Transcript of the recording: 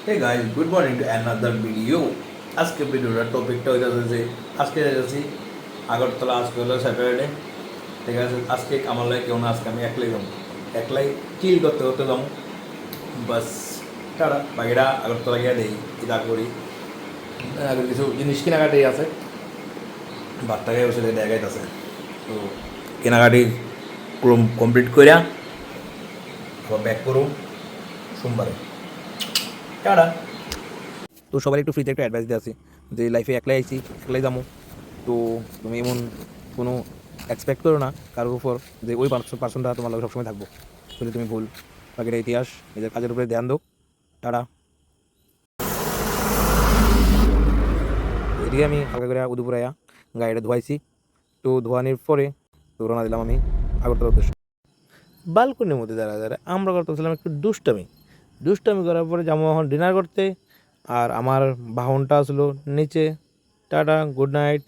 Hey guys, good morning to another video. আজকে ভিডিওটার টপিকটা হইতেছে যে আজকে যাচ্ছি আগরতলা। আজকে হলো স্যাটারডে, ঠিক আছে। আজকে আমার লাগে কেউ না, আজকে আমি একলাই যাবো, একলাই চিল করতে করতে যাবো বাস। তারা বাকিটা আগরতলা গিয়ে দেই ইদা করি। আগে কিছু জিনিস কেনাকাটি আছে, বাচ্চাকে বসে দেখাইতেছে। তো কেনাকাটি কমপ্লিট করিয়া আবার ব্যাক করুম সোমবারে। টাটা। তো সবার একটু ফ্রিতে একটা অ্যাডভাইস দিয়ে আছি যে লাইফে একলাই আইছি, একলাই যাবো। তো তুমি এমন কোনো এক্সপেক্ট করো না কারোর উপর যে ওই পার্সনটা তোমার লগে সবসময় থাকবো, যদি তুমি ভুল। বাকিটা ইতিহাস, নিজের কাজের উপরে ধ্যান দাও। টাটা। এদিকে আমি হালকা করে উদয়পুর আয়া গাড়িটা ধোয়াইছি। তো ধোয়ানির পরে তো রওনা দিলাম আমি আগরতলার উদ্দেশ্যে। বালকনির মধ্যে দাঁড়া দাঁড়া আমরা করতেছিলাম একটু দুষ্টামি। দুষ্টামি করার পরে যাবো এখন ডিনার করতে। আর আমার বাহনটা আসলো নিচে। Tata, good night.